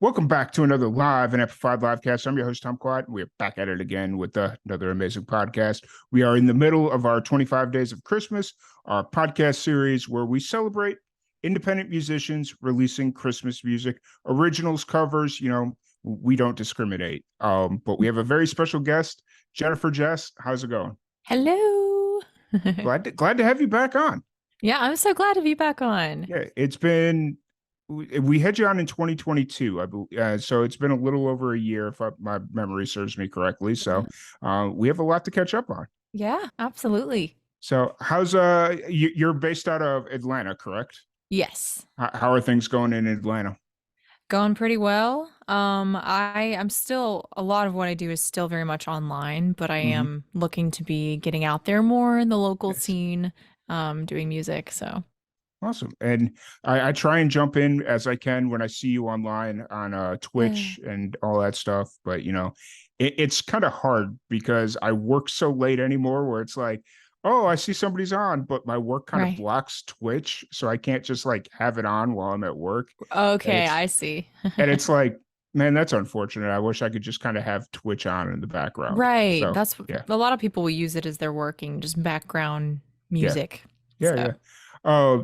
Welcome back to another live and Amplified Livecast. I'm your host, Tom Quad. We're back at it again with another amazing podcast. We are in the middle of our 25 Days of Christmas, our podcast series where we celebrate independent musicians releasing Christmas music, originals, covers. We don't discriminate. But we have a very special guest, Jennifer Jess. How's it going? Hello. Glad to have you back on. Yeah, I'm so glad to be back on. Yeah, it's been we had you on in 2022, I believe. So it's been a little over a year, if my memory serves me correctly. So we have a lot to catch up on. Yeah, absolutely. So how's you're based out of Atlanta, correct? Yes. How are things going in Atlanta? Going pretty well. I'm still a lot of what I do is still very much online, but I Hmm. am looking to be getting out there more in the local Yes. scene, doing music. So Awesome. And I try and jump in as I can when I see you online on yeah. Twitch and all that stuff. But it's kind of hard because I work so late anymore where it's like, oh, I see somebody's on, but my work kind of Right. blocks Twitch, so I can't just like have it on while I'm at work. And Okay, it's I see. and it's like, man, that's unfortunate. I wish I could just kind of have Twitch on in the background. Right. So That's yeah, a lot of people will use it as they're working, just background yeah, music. yeah, So yeah.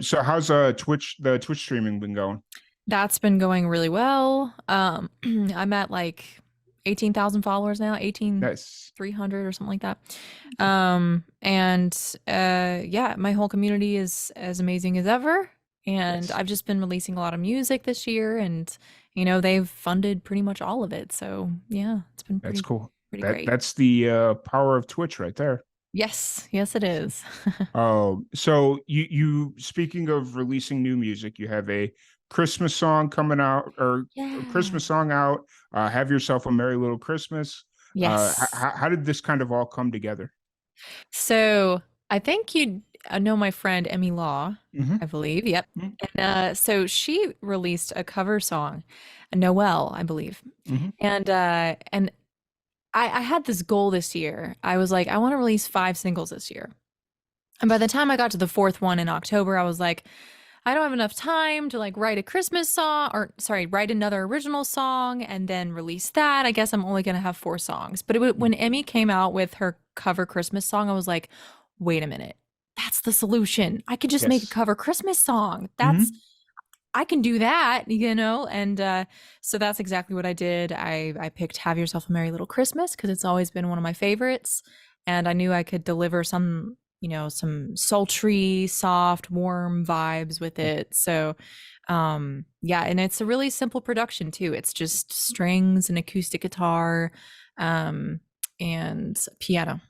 So how's the Twitch streaming been going? that's been going really well. I'm at like 18,000 followers now, Nice. 18,300 or something like that. And yeah, my whole community is as amazing as ever. And Yes. I've just been releasing a lot of music this year, and they've funded pretty much all of it. So yeah, it's been That's cool. pretty That great. that's the power of Twitch right there. Yes, yes, it is. So you speaking of releasing new music, you have a Christmas song coming out or a Yeah. Christmas song out. Have yourself a merry little Christmas. Yes. How did this kind of all come together? So I think you know my friend Emmy Law, I Hmm. believe. Yep. And so she released a cover song, Noel, I believe. Hmm. And I had this goal this year. I was like, I want to release 5 singles this year. And by the time I got to the fourth one in October, I was like, I don't have enough time to like write a Christmas song or sorry, write another original song and then release that. I guess I'm only going to have 4 songs. But when Emmy came out with her cover Christmas song, I was like, wait a minute. That's the solution. I could just make a Yes. cover Christmas song. Hmm. I can do that, And so that's exactly what I did. I picked Have Yourself a Merry Little Christmas because it's always been one of my favorites. And I knew I could deliver some sultry, soft, warm vibes with it. So, yeah, and it's a really simple production too. It's just strings and acoustic guitar, um, and piano.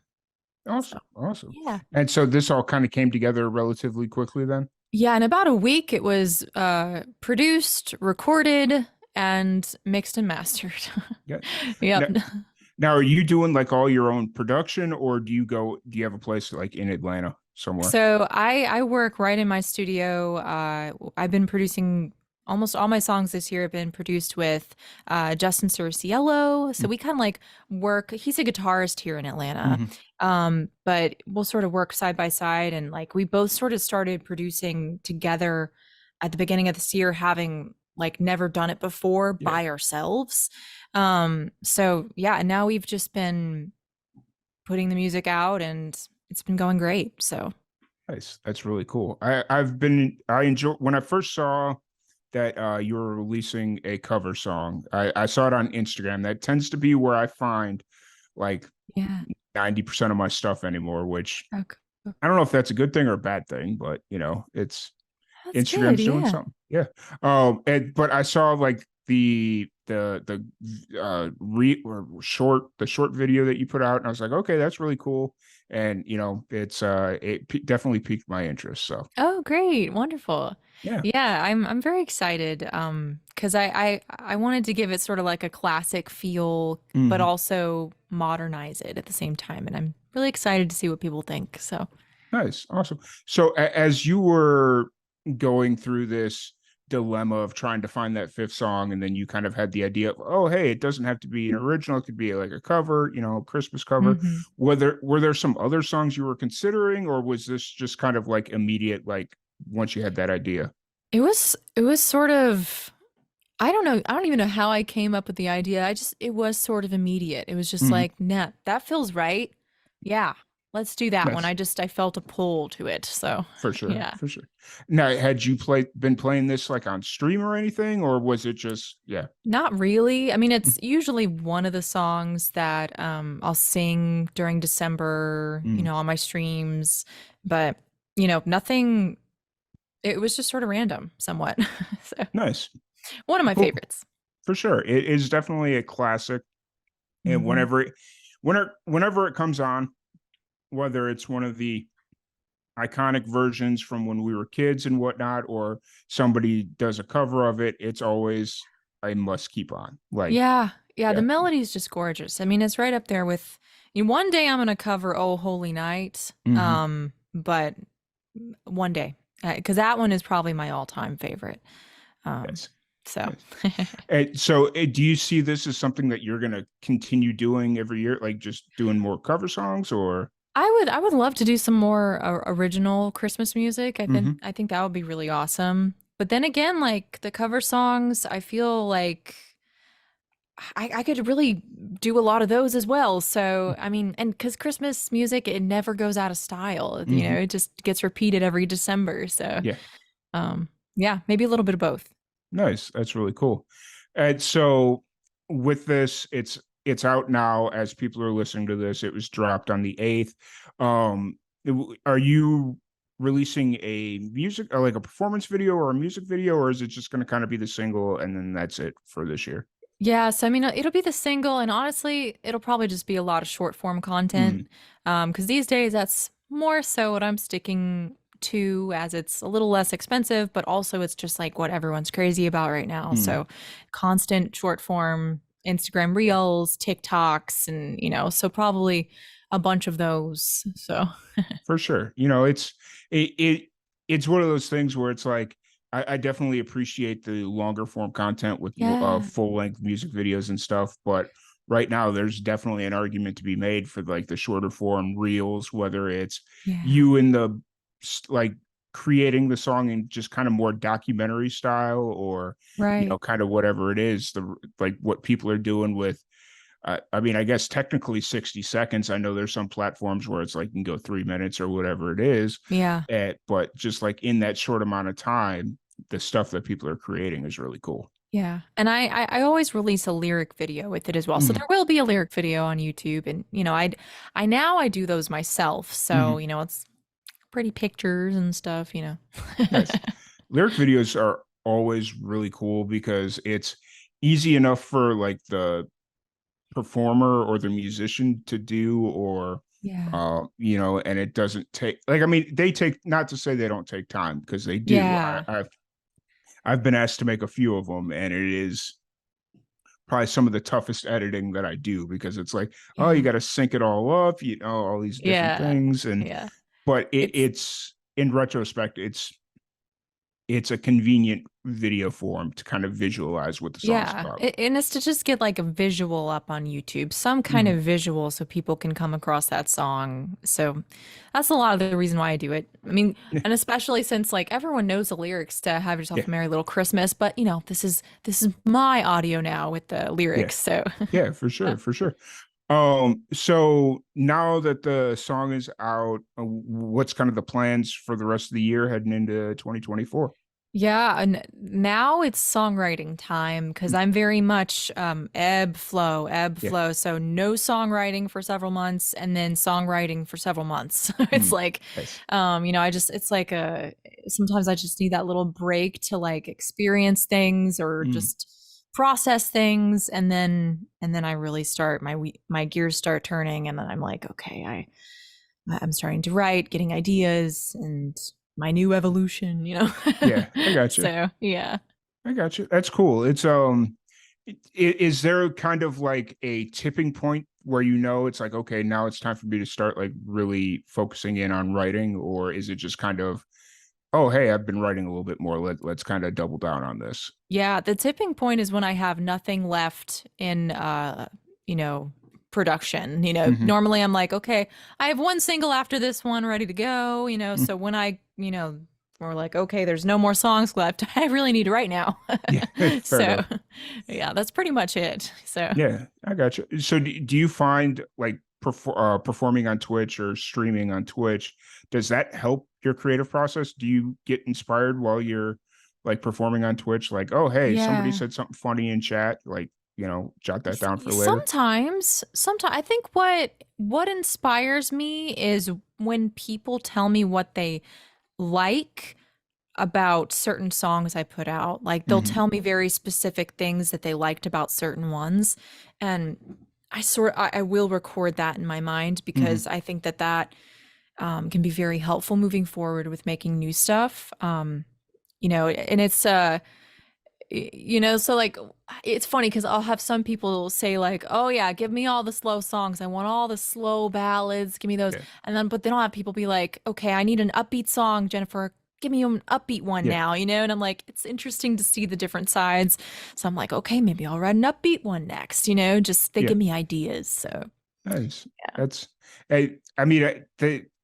So, Awesome, awesome. yeah. And so this all kind of came together relatively quickly then? Yeah, in about a week, it was produced, recorded, and mixed and mastered. Yeah. Yep. Now, now, are you doing like all your own production, or do you have a place like in Atlanta somewhere? So I work right in my studio. I've been producing almost all my songs this year have been produced with Justin Cerciello. So we kind of like work. He's a guitarist here in Atlanta, Mm-hmm. but we'll sort of work side by side. And like we both sort of started producing together at the beginning of this year, having like never done it before Yeah. by ourselves. So yeah, now we've just been putting the music out and it's been going great. So. Nice. That's really cool. I enjoy when I first saw that you were releasing a cover song. I saw it on Instagram. That tends to be where I find like Yeah. 90% of my stuff anymore, which Okay. I don't know if that's a good thing or a bad thing, but it's That's good. Instagram's doing Yeah. something. Yeah. But I saw like the or short the short video that you put out, and I was like, okay, that's really cool. And definitely piqued my interest. So Oh, great. Wonderful. yeah. Yeah, I'm very excited because I wanted to give it sort of like a classic feel, but Mhm. also modernize it at the same time. And I'm really excited to see what people think. So, Nice, awesome. So as you were going through this dilemma of trying to find that fifth song, and then you kind of had the idea of, oh, hey, it doesn't have to be an original; it could be like a cover, a Christmas cover. mhm. Were there some other songs you were considering, or was this just kind of like immediate, like once you had that idea? It was sort of I don't know. I don't even know how I came up with the idea. It was sort of immediate. It was just Hmm. like, nah, that feels right. Yeah, let's do that one. Nice. I felt a pull to it. So, For sure, yeah. for sure. Now, had you been playing this like on stream or anything, or was it just yeah? Not really. I mean, it's usually one of the songs that I'll sing during December, Mm-hmm. on my streams, but nothing. It was just sort of random, somewhat. So, Nice, one of my cool, favorites. for sure. It is definitely a classic, and Hmm. whenever it comes on, whether it's one of the iconic versions from when we were kids and whatnot, or somebody does a cover of it, it's always a must keep on. Like, Yeah, yeah, the yeah. melody is just gorgeous. I mean, it's right up there with, one day I'm gonna cover "Oh Holy Night," Mm-hmm. but one day, because that one is probably my all-time favorite. Um, Yes. so Yes. So, do you see this as something that you're going to continue doing every year, like just doing more cover songs, or? I would love to do some more original Christmas music. Hmm. I think that would be really awesome. But then again, like the cover songs, I feel like I could really do a lot of those as well. So, I mean, and because Christmas music, it never goes out of style. Hmm. It just gets repeated every December. So, Yeah. um, yeah, maybe a little bit of both. Nice. That's really cool. And so, with this, it's out now as people are listening to this. It was dropped on the 8th. Are you releasing a music or like a performance video or a music video, or is it just going to kind of be the single and then that's it for this year? Yeah, so I mean, it'll be the single, and honestly, it'll probably just be a lot of short form content. Mm, Because these days that's more so what I'm sticking to, as it's a little less expensive, but also it's just like what everyone's crazy about right now. mm. So constant short form Instagram Reels, TikToks, and so probably a bunch of those. So For sure. It it's one of those things where it's like I definitely appreciate the longer form content with yeah, full length music videos and stuff, but right now there's definitely an argument to be made for like the shorter form reels, whether it's yeah, you in the like creating the song in just kind of more documentary style, or right. kind of whatever it is, the like what people are doing with I mean, I guess technically 60 seconds. I know there's some platforms where it's like you can go 3 minutes or whatever it is. Yeah. But just like in that short amount of time, the stuff that people are creating is really cool. Yeah. And I always release a lyric video with it as well. So Hmm. there will be a lyric video on YouTube, and I do those myself. Hmm. So, it's pretty pictures and stuff. Nice. Lyric videos are always really cool because it's easy enough for like the performer or the musician to do, or Yeah. and it doesn't take like I mean they take, not to say they don't take time, because they do. Yeah. I've been asked to make a few of them, and it is probably some of the toughest editing that I do, because it's like, oh, you Yeah. got to sync it all up, all these different Yeah. things, and Yeah. but It's it's in retrospect, it's a convenient video form to kind of visualize what the song's Yeah, about. and it's to just get like a visual up on YouTube, some kind Mhm. of visual so people can come across that song. So that's a lot of the reason why I do it. I mean, Yeah, and especially since like everyone knows the lyrics to Have yeah, Yourself a Merry Little Christmas, but this is my audio now with the yeah, lyrics. So yeah, for yeah. sure, for sure. So now that the song is out, what's kind of the plans for the rest of the year heading into 2024? Yeah, and now it's songwriting time because Mm. I'm very much ebb Yeah. flow. So no songwriting for several months and then songwriting for several months. It's Mm. like, Nice. it's like sometimes I just need that little break to like experience things or Mm. just process things, and then I really start my gears start turning, and then I'm like, okay, I'm starting to write, getting ideas, and my new evolution. Yeah, I got you. So, yeah. I got you. That's cool. It's is there kind of like a tipping point where it's like, okay, now it's time for me to start like really focusing in on writing, or is it just kind of, oh, hey, I've been writing a little bit more. Let's kind of double down on this. Yeah, the tipping point is when I have nothing left in you know, production. Hmm. Normally I'm like, okay, I have one single after this one ready to go, Mm. so when I, we're like, okay, there's no more songs left. I really need to write now. Yeah, fair So, enough. yeah, that's pretty much it. So, Yeah, I got you. So do you find like performing on Twitch or streaming on Twitch, does that help your creative process? Do you get inspired while you're like performing on Twitch? Like, oh, hey, somebody yeah. said something funny in chat, like, jot that down for later. Sometimes I think what inspires me is when people tell me what they like about certain songs I put out. Like they'll Hmm. tell me very specific things that they liked about certain ones, and I will record that in my mind Hmm. because I think that can be very helpful moving forward with making new stuff. And it's so like it's funny because I'll have some people say like, oh yeah, give me all the slow songs, I want all the slow ballads, give me those. Yeah, And then but then I'll have people be like, okay, I need an upbeat song, Jennifer, give me an upbeat one yeah, now, and I'm like, it's interesting to see the different sides. So I'm like, okay, maybe I'll write an upbeat one next, just they yeah. give me ideas. So Nice. yeah. That's,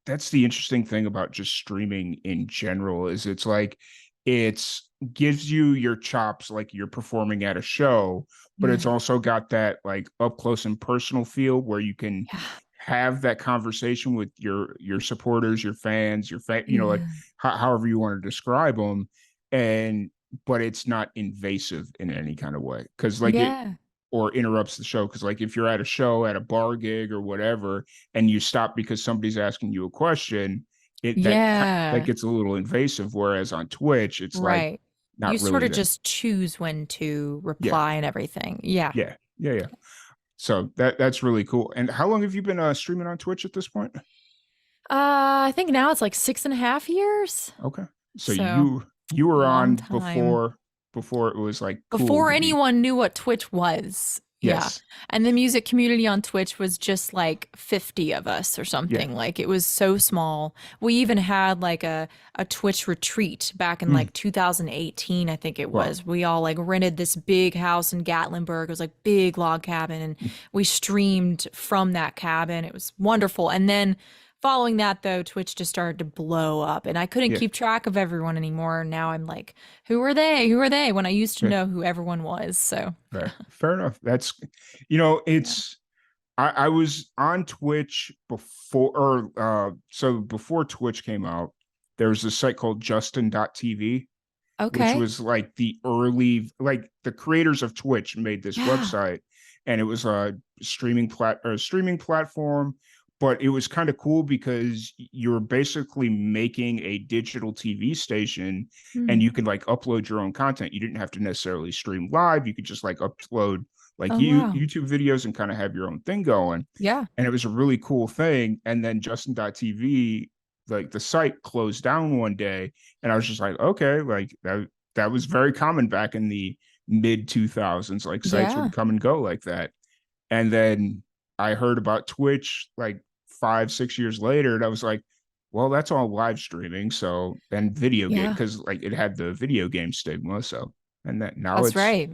that's the interesting thing about just streaming in general is it's like it's gives you your chops like you're performing at a show, but it's Yeah. also got that like up close and personal feel where you can Yeah. have that conversation with your supporters, your fans, like Yeah. however you want to describe them, and but it's not invasive in any kind of way because like it Yeah. or interrupts the show. Because like if you're at a show at a bar gig or whatever and you stop because somebody's asking you a question, that Yeah. gets a little invasive, whereas on Twitch it's like Right. You not sort really of that. just choose when to Yeah, reply and everything. Yeah. yeah. So that's really cool. And how long have you been streaming on Twitch at this point? I think now it's like 6.5 years. Okay. So So you were long on time. before it was like cool Before to be. anyone knew what Twitch was. Yeah. Yes. And the music community on Twitch was just like 50 of us or Yeah. something. Like it was so small. We even had like a Twitch retreat back in Mm, like 2018, I think it wow. was. We all like rented this big house in Gatlinburg. It was like big log cabin and we streamed from that cabin. It was wonderful. And then following that though, Twitch just started to blow up and I couldn't Yeah. keep track of everyone anymore. Now I'm like, who are they? Who are they? When I used to Yeah. know who everyone was. So Fair enough. That's yeah. it's I was on Twitch before or so before Twitch came out, there was a site called Justin.tv, which Okay. was like the early like the creators of Twitch made this Yeah. website and it was a streaming platform, but it was kind of cool because you were basically making a digital TV station and Hmm. you could like upload your own content. You didn't have to necessarily stream live. You could just like upload like Oh wow. YouTube videos and kind of have your own thing going. Yeah. And it was a really cool thing. And then Justin.tv, like the site closed down one day. And I was just like, okay, like that was very common back in the mid 2000s. Like sites Yeah. would come and go like that. And then I heard about Twitch like 5, 6 years later, and I was like, well, that's all live streaming. So and video game Yeah. because like it had the video game stigma. So and that That's right.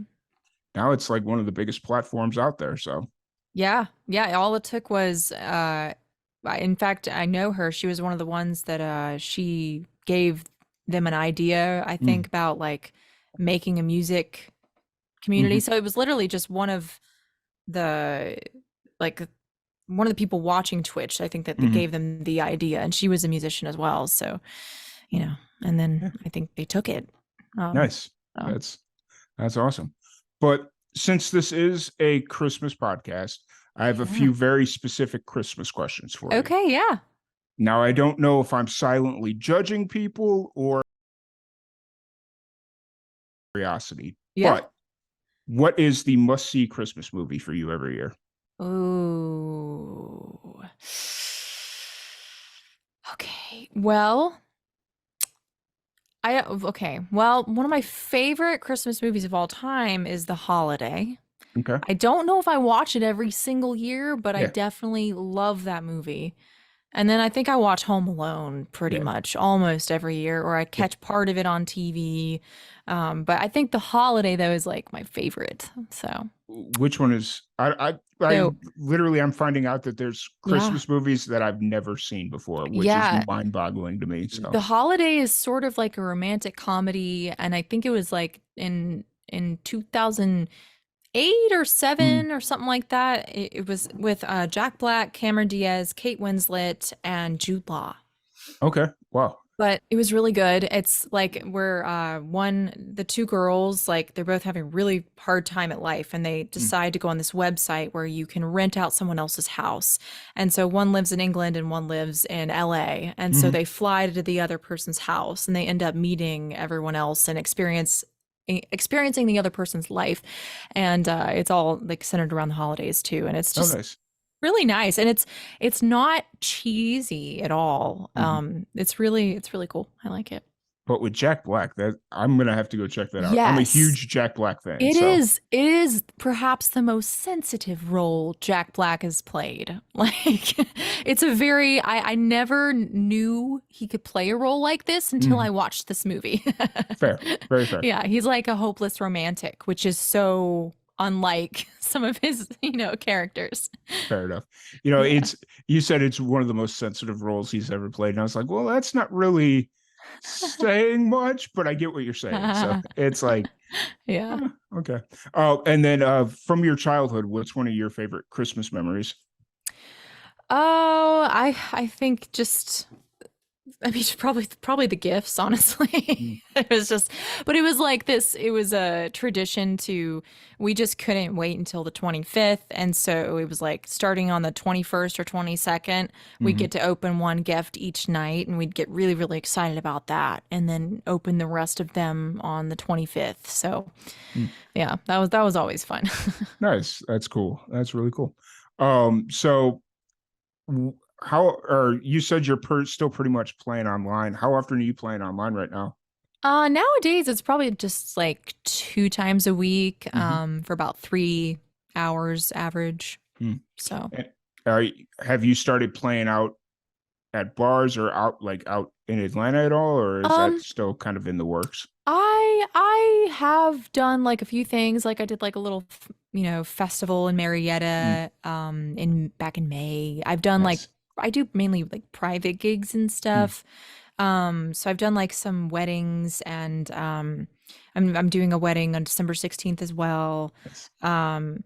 now it's like one of the biggest platforms out there. So Yeah. Yeah. All it took was in fact, I know her. She was one of the ones that she gave them an idea, I think, mm, about like making a music community. hmm, So it was literally just the like one of the people watching Twitch, I think that hmm, gave them the idea, and she was a musician as well. So, and then yeah, I think they took it. Um, nice. so That's awesome. But since this is a Christmas podcast, I have a yeah. few very specific Christmas questions for you. Okay, yeah. Now, I don't know if I'm silently judging people or curiosity, Yeah. but what is the must see Christmas movie for you every year? Ooh. Okay. Well, okay. Well, one of my favorite Christmas movies of all time is The Holiday. Okay. I don't know if I watch it every single year, but I Yeah. definitely love that movie. And then I think I watch Home Alone pretty Yeah. much almost every year, or I catch part of it on TV. But I think the holiday though is like my favorite. So, Which one is I so literally I'm finding out that there's yeah, Christmas movies that I've never seen before, which is yeah. mind-boggling to me. So, The holiday is sort of like a romantic comedy, and I think it was like in 2008 or mm, 7 or something like that. It was with Jack Black, Cameron Diaz, Kate Winslet, and Jude Law. okay, wow. But it was really good. It's like we're the two girls, like they're both having a really hard time at life, and they Mm, decide to go on this website where you can rent out someone else's house. And so one lives in England and one lives in LA. And so mhm. they fly to the other person's house and they end up meeting everyone else and experiencing the other person's life. And it's all like centered around the holidays too. And it's Oh, just nice. really nice, and it's not cheesy at all. Mhm. It's really cool. I like it. But with Jack Black, that I'm gonna have to go check that out. I'm a Yes, huge Jack Black fan, it so is. It is perhaps the most sensitive role Jack Black has played. Like, it's a very, I never knew he could play a role like this until mhm. I watched this movie. Fair, very fair. Yeah, he's like a hopeless romantic, which is so unlike some of his, characters. Fair enough. You know, Yeah. it's you said it's one of the most sensitive roles he's ever played, and I was like, well, that's not really saying much, but I get what you're saying. So it's like, Yeah. okay. Oh, and then from your childhood, what's one of your favorite Christmas memories? Oh, I think just I mean probably the gifts, honestly. Mm, It was just but it was like this it was a tradition to we just couldn't wait until the 25th, and so it was like starting on the 21st or 22nd, we'd mhm. get to open one gift each night and we'd get really really excited about that and then open the rest of them on the 25th. So, Mm. yeah, that was always fun. Nice. That's cool. That's really cool. So how or you said you're still pretty much playing online. How often are you playing online right now? Nowadays it's probably just like 2 times a week, Hmm. for about 3 hours average. Hmm. So And have you started playing out at bars or out in Atlanta at all, or is that um still kind of in the works? I have done like a few things. Like I did like a little festival in Mm, Marietta in back in May. I've done like nice. I do mainly like private gigs and Mm, stuff. So I've done like some weddings, and I'm doing a wedding on December 16th as well. nice. Um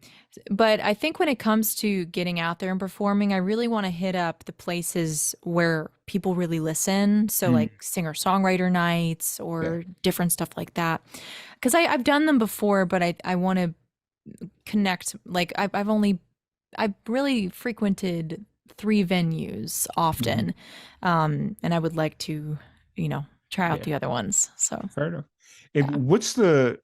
but I think when it comes to getting out there and performing, I really want to hit up the places where people really listen. So Mm, like singer-songwriter nights yeah. or different stuff like that. Because I've done them before, but I want to connect. Like I've really frequented 3 venues Hmm. often. And I would like to, try out Yeah. the other ones. So Fair enough. If yeah. what's the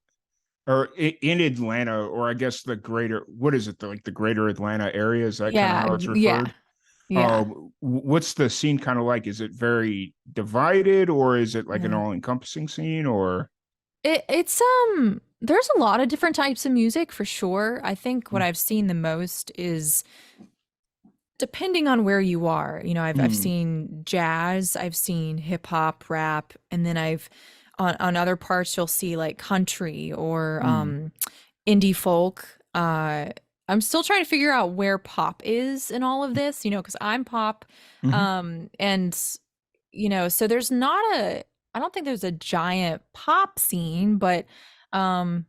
or in Atlanta, or I guess the greater, what is it, like the greater Atlanta area? Is that kind of Yeah, how it's yeah, referred? yeah. What's the scene kind of like? Is it very divided, or is it like an Yeah. all-encompassing scene, or? It's there's a lot of different types of music for sure. I think what Mm, I've seen the most is depending on where you are. I've mm, seen jazz, I've seen hip hop, rap, and then I've on other parts you'll see like country or mm, indie folk. I'm still trying to figure out where pop is in all of this, because I'm pop. mhm. And so there's not I don't think there's a giant pop scene, but um,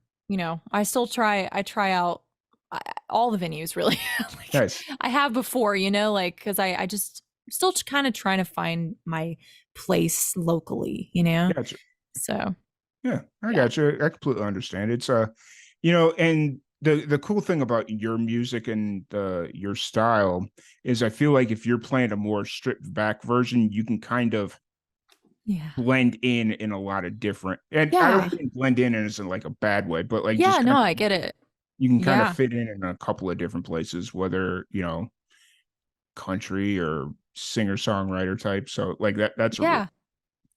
I try out uh, all the venues really. Like Nice. I have before, like because I just still kind of trying to find my place locally. Gotcha. So Yeah, I yeah. got you. I completely understand. It's and the cool thing about your music and your style is I feel like if you're playing a more stripped back version, you can kind of Yeah. blend in a lot of different, and I don't Yeah. mean blend in as in like a bad way, but like Yeah, just no, kind of I get it. you can kind of Yeah. fit in a couple of different places, whether country or singer songwriter type. So like that's a Yeah.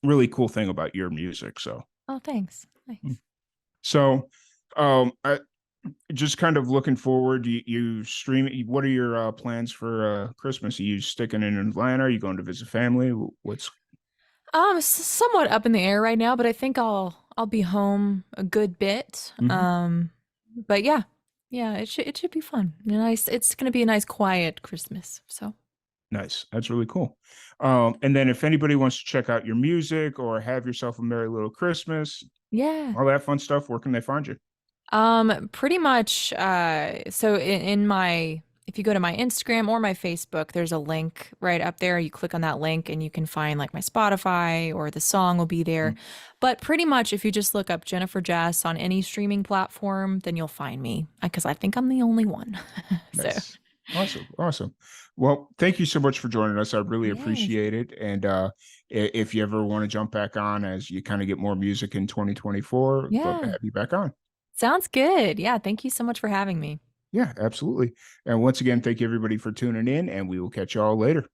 really cool thing about your music. So Oh, thanks. mm. Thanks. so um I, Just kind of looking forward. You stream. What are your plans for Christmas? Are you sticking in Atlanta? Are you going to visit family? What's Somewhat up in the air right now, but I think I'll be home a good bit. Mhm. But yeah, yeah, it should be fun. Nice. It's gonna be a nice, quiet Christmas. So Nice. That's really cool. And then if anybody wants to check out your music or have yourself a merry little Christmas, yeah. all that fun stuff, where can they find you? Pretty much, so in my, if you go to my Instagram or my Facebook, there's a link right up there. You click on that link and you can find like my Spotify or the song will be there. Mm. But pretty much, if you just look up Jennifer Jess on any streaming platform, then you'll find me because I think I'm the only one. So, Nice. Awesome. Awesome. Well, thank you so much for joining us. I really yes. appreciate it. And if you ever want to jump back on as you kind of get more music in 2024, love to Yeah. have you back on. Sounds good. Yeah. Thank you so much for having me. Yeah, absolutely. And once again, thank you everybody for tuning in, and we will catch you all later.